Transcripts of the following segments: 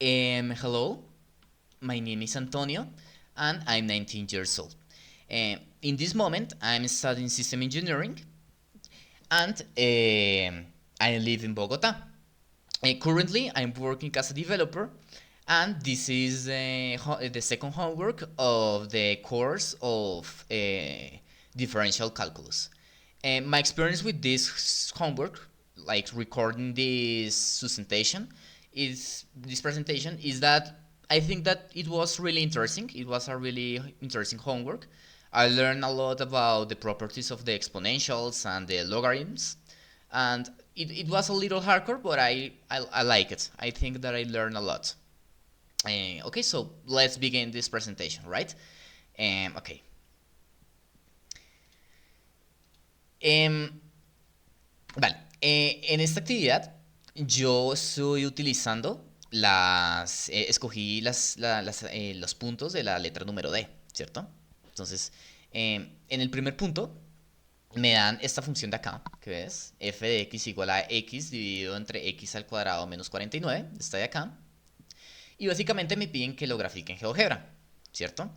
Hello, my name is Antonio, and I'm 19 years old. In this moment, I'm studying system engineering, and I live in Bogota. Currently, I'm working as a developer, and this is the second homework of the course of differential calculus. My experience with this homework, like recording this presentation, is that I think that it was really interesting. It was a really interesting homework. I learned a lot about the properties of the exponentials and the logarithms, and it was a little hardcore, but I like it. I think that I learned a lot. Okay, so let's begin this presentation, right? Okay. Vale, en esta actividad yo estoy utilizando escogí los puntos de la letra número D, ¿cierto? Entonces, en el primer punto me dan esta función de acá, que es f de x igual a x dividido entre x al cuadrado menos 49, esta de acá. Y básicamente me piden que lo grafique en GeoGebra, ¿cierto?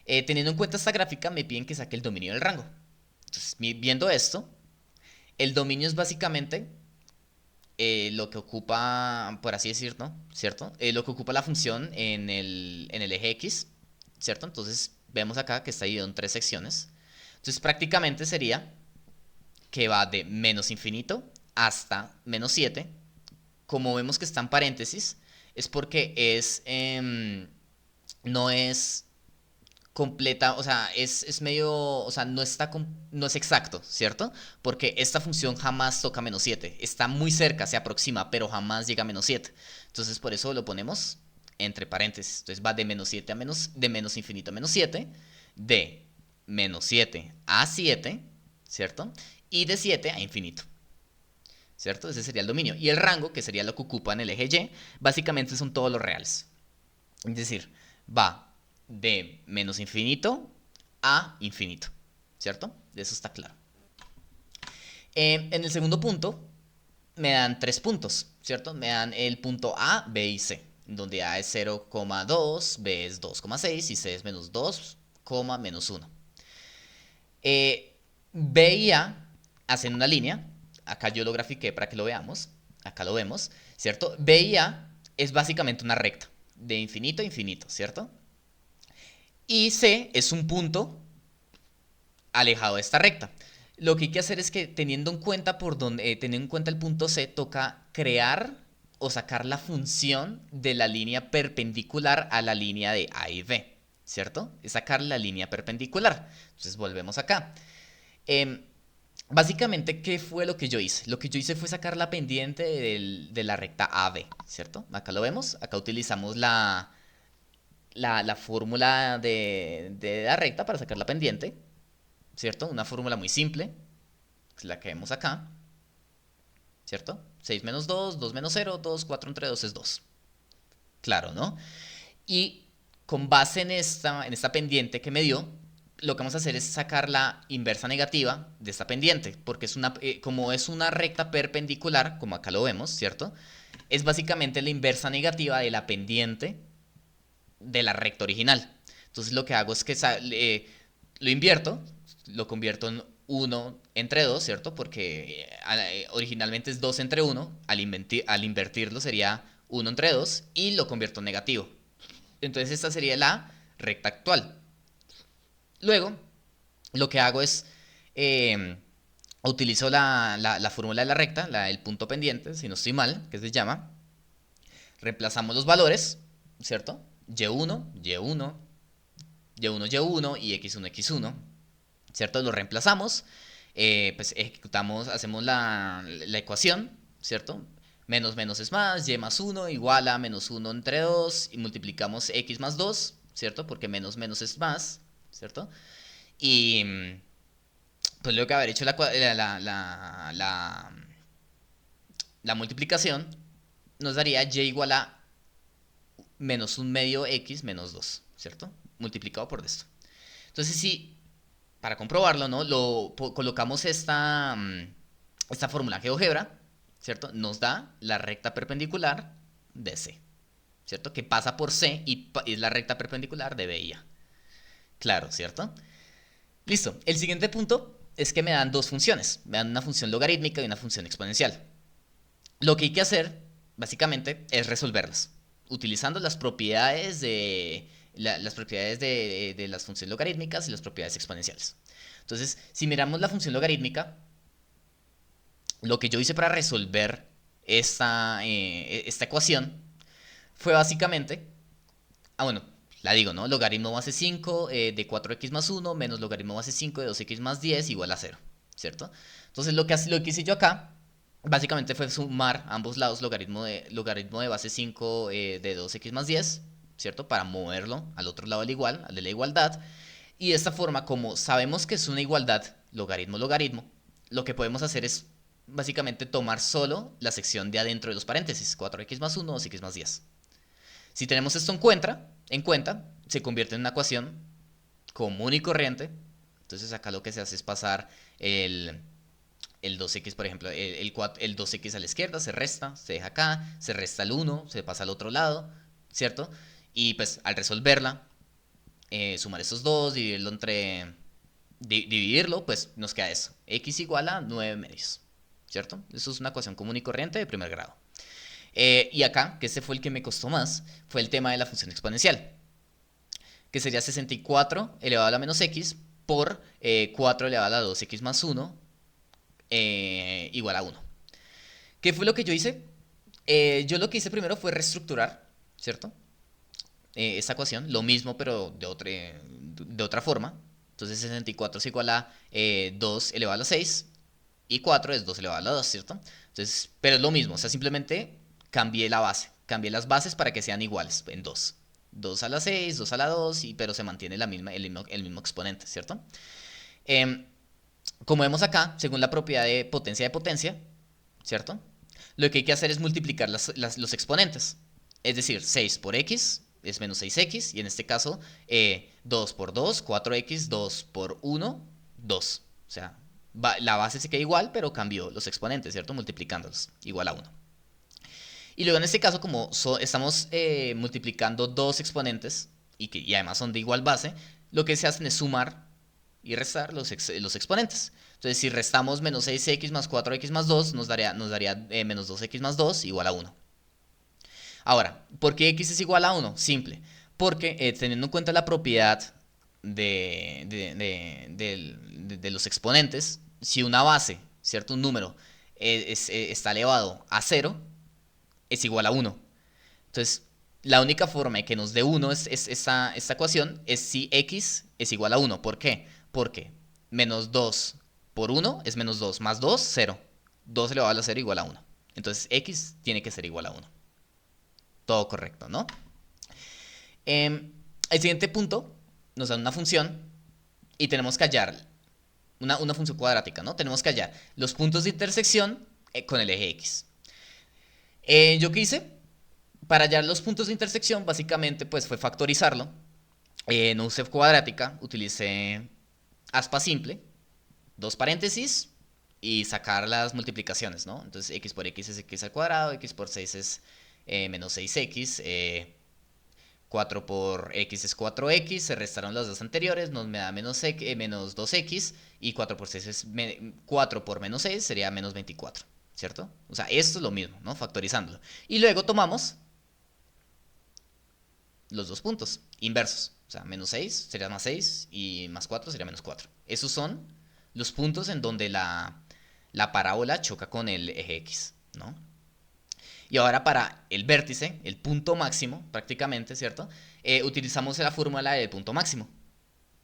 Teniendo en cuenta esta gráfica, me piden que saque el dominio del rango. Entonces, viendo esto, el dominio es básicamente lo que ocupa, por así decirlo, ¿cierto? Lo que ocupa la función en el eje X, ¿cierto? Entonces vemos acá que está dividido en tres secciones. Entonces prácticamente sería que va de menos infinito hasta menos 7. Como vemos que está en paréntesis, es porque no es completa, o sea, es medio, o sea, no es exacto, ¿cierto? Porque esta función jamás toca menos 7, está muy cerca, se aproxima, pero jamás llega a menos 7. Entonces por eso lo ponemos entre paréntesis. Entonces va de menos 7 de menos infinito a menos 7, de menos 7 a 7, ¿cierto? Y de 7 a infinito, ¿cierto? Ese sería el dominio. Y el rango, que sería lo que ocupa en el eje Y, básicamente son todos los reales. Es decir, va de menos infinito a infinito, ¿cierto? Eso está claro. En el segundo punto me dan tres puntos, ¿cierto? Me dan el punto A, B y C, donde A es 0,2, B es 2,6 y C es menos 2, menos 1. B y A hacen una línea, acá yo lo grafiqué para que lo veamos, acá lo vemos, ¿cierto? B y A es básicamente una recta, de infinito a infinito, ¿cierto? Y C es un punto alejado de esta recta. Lo que hay que hacer es que teniendo en cuenta el punto C, toca crear o sacar la función de la línea perpendicular a la línea de A y B, ¿cierto? Es sacar la línea perpendicular. Entonces volvemos acá. Eh, Básicamente, ¿qué fue lo que yo hice? Lo que yo hice fue sacar la pendiente de la recta AB, ¿cierto? Acá lo vemos. Acá utilizamos la fórmula de la recta para sacar la pendiente, ¿cierto? Una fórmula muy simple, es la que vemos acá, ¿cierto? 6 menos 2, 2 menos 0, 2, 4 entre 2 es 2. Claro, ¿no? Y con base en esta pendiente que me dio, lo que vamos a hacer es sacar la inversa negativa de esta pendiente, porque como es una recta perpendicular, como acá lo vemos, ¿cierto? Es básicamente la inversa negativa de la pendiente de la recta original. Entonces lo que hago es que lo invierto, lo convierto en 1 entre 2, ¿cierto? Porque originalmente es 2 entre 1, al invertirlo sería 1 entre 2 y lo convierto en negativo. Entonces esta sería la recta actual. Luego, lo que hago es, eh, utilizo la fórmula de la recta, el punto pendiente, si no estoy mal, que se llama. Reemplazamos los valores, ¿cierto? Y1, Y1, Y1, Y1 y X1, X1, ¿cierto? Los reemplazamos, pues ejecutamos, hacemos la ecuación, ¿cierto? Menos menos es más, y más 1 igual a menos 1 entre 2 y multiplicamos x más 2, ¿cierto? Porque menos menos es más, ¿cierto? Y pues luego de haber hecho la multiplicación, nos daría y igual a menos un medio x menos 2, ¿cierto? Multiplicado por esto. Entonces, si para comprobarlo, ¿no? Colocamos esta fórmula GeoGebra, ¿cierto? Nos da la recta perpendicular de C. ¿cierto? Que pasa por C y es la recta perpendicular de B y A. Claro, ¿cierto? Listo. El siguiente punto es que me dan dos funciones. Me dan una función logarítmica y una función exponencial. Lo que hay que hacer, básicamente, es resolverlas, utilizando las propiedades de las funciones logarítmicas y las propiedades exponenciales. Entonces, si miramos la función logarítmica, lo que yo hice para resolver esta ecuación fue básicamente, bueno, la digo, ¿no? Logaritmo base 5 de 4x más 1 menos logaritmo base 5 de 2x más 10 igual a 0, ¿cierto? Entonces lo que hice yo acá, básicamente fue sumar ambos lados logaritmo de base 5 de 2x más 10, ¿cierto? Para moverlo al otro lado del igual, al de la igualdad. Y de esta forma, como sabemos que es una igualdad logaritmo-logaritmo, lo que podemos hacer es básicamente tomar solo la sección de adentro de los paréntesis, 4x más 1, 2x más 10. Si tenemos esto en cuenta, se convierte en una ecuación común y corriente. Entonces acá lo que se hace es pasar el 2x, por ejemplo, el 2x a la izquierda, se resta, se deja acá, se resta el 1, se pasa al otro lado, ¿cierto? Y pues al resolverla, sumar esos dos, dividirlo, pues nos queda eso, x igual a 9 medios, ¿cierto? Eso es una ecuación común y corriente de primer grado. Y acá, que este fue el que me costó más, fue el tema de la función exponencial, que sería 64 elevado a la menos x por 4 elevado a la 2x más 1 igual a 1. ¿Qué fue lo que yo hice? Yo lo que hice primero fue reestructurar, ¿cierto? Esta ecuación, lo mismo pero de otra forma. Entonces 64 es igual a 2 elevado a la 6 y 4 es 2 elevado a la 2, ¿cierto? Entonces, pero es lo mismo, o sea, simplemente cambié la base, cambié las bases para que sean iguales en 2. 2 a la 6, 2 a la 2, pero se mantiene el mismo exponente, ¿cierto? Como vemos acá, según la propiedad de potencia, ¿cierto? Lo que hay que hacer es multiplicar los exponentes. Es decir, 6 por x es menos 6x, y en este caso 2 por 2, 4x, 2 por 1, 2. O sea, la base se queda igual, pero cambió los exponentes, ¿cierto? Multiplicándolos, igual a 1. Y luego en este caso, como estamos multiplicando dos exponentes, y además son de igual base, lo que se hacen es sumar y restar los exponentes. Entonces, si restamos menos 6x más 4x más 2, nos daría menos 2x más 2 igual a 1. Ahora, ¿por qué x es igual a 1? Simple. Porque teniendo en cuenta la propiedad de los exponentes, si una base, ¿cierto? Un número está elevado a 0, es igual a 1. Entonces, la única forma de que nos dé 1 esta ecuación es si x es igual a 1. ¿Por qué? Porque menos 2 por 1 es menos 2, más 2, 0. 2 elevado a la 0 igual a 1. Entonces, x tiene que ser igual a 1. Todo correcto, ¿no? El siguiente punto nos da una función y tenemos que hallar una función cuadrática, ¿no? Tenemos que hallar los puntos de intersección con el eje x. ¿Yo qué hice? Para hallar los puntos de intersección, básicamente, pues fue factorizarlo. No usé cuadrática, utilicé aspa simple, dos paréntesis y sacar las multiplicaciones, ¿no? Entonces x por x es x al cuadrado, x por 6 es menos 6x, 4 por x es 4x, se restaron las dos anteriores, nos me da menos 2x, y 4 por 6 es 4 por menos 6 sería menos 24, ¿cierto? O sea, esto es lo mismo, ¿no? Factorizándolo. Y luego tomamos los dos puntos inversos. O sea, menos 6 sería más 6 y más 4 sería menos 4. Esos son los puntos en donde la parábola choca con el eje x, ¿no? Y ahora para el vértice, el punto máximo, prácticamente, ¿cierto? Utilizamos la fórmula del punto máximo,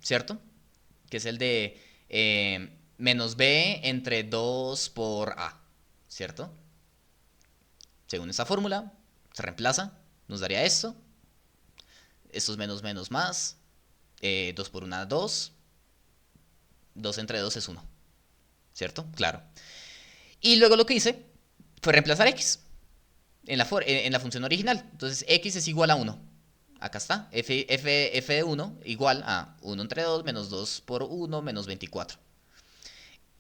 ¿cierto? Que es el de menos b entre 2 por a, ¿cierto? Según esta fórmula, se reemplaza, nos daría esto. Esto es menos menos más. 2 por 1, 2. 2 entre 2 es 1. ¿Cierto? Claro. Y luego lo que hice fue reemplazar x en la función original. Entonces x es igual a 1. Acá está. F de 1 igual a 1 entre 2 menos 2 por 1 menos 24.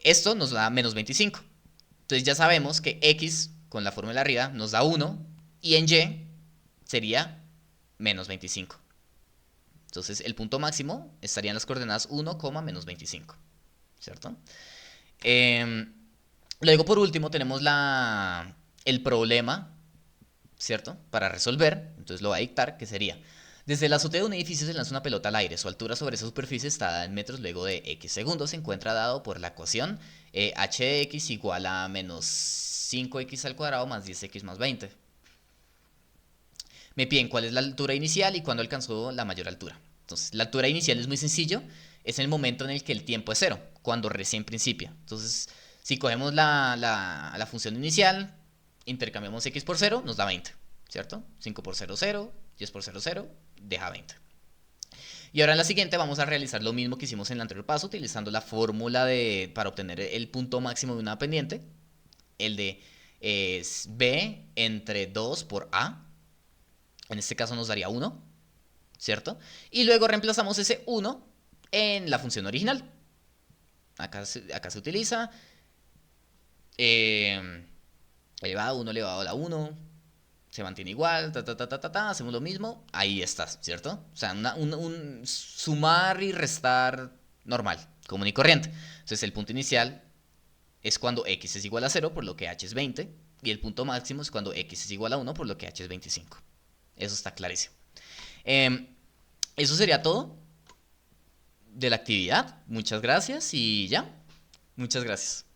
Esto nos da menos 25. Entonces ya sabemos que x con la fórmula de arriba nos da 1. Y en y sería menos 25. Entonces el punto máximo estaría en las coordenadas 1, menos 25, ¿cierto? Luego por último tenemos el problema, ¿cierto? Para resolver, entonces lo va a dictar, que sería: desde la azotea de un edificio se lanza una pelota al aire. Su altura sobre esa superficie está dada en metros. Luego de X segundos se encuentra dado por la ecuación h de x igual a menos 5x al cuadrado más 10x más 20. Me piden cuál es la altura inicial y cuándo alcanzó la mayor altura. Entonces, la altura inicial es muy sencillo. Es el momento en el que el tiempo es cero, cuando recién principia. Entonces, si cogemos la función inicial, intercambiamos x por 0, nos da 20, ¿cierto? 5 por 0, 0, 10 por 0, 0, deja 20. Y ahora en la siguiente vamos a realizar lo mismo que hicimos en el anterior paso, utilizando la fórmula para obtener el punto máximo de una pendiente. El de b entre 2 por a. En este caso nos daría 1, ¿cierto? Y luego reemplazamos ese 1 en la función original. Acá se utiliza elevado a 1 elevado a la 1, se mantiene igual, hacemos lo mismo, ahí está, ¿cierto? O sea, un sumar y restar normal, común y corriente. Entonces el punto inicial es cuando x es igual a 0, por lo que h es 20, y el punto máximo es cuando x es igual a 1, por lo que h es 25. Eso está clarísimo. Eso sería todo de la actividad. Muchas gracias y ya. Muchas gracias.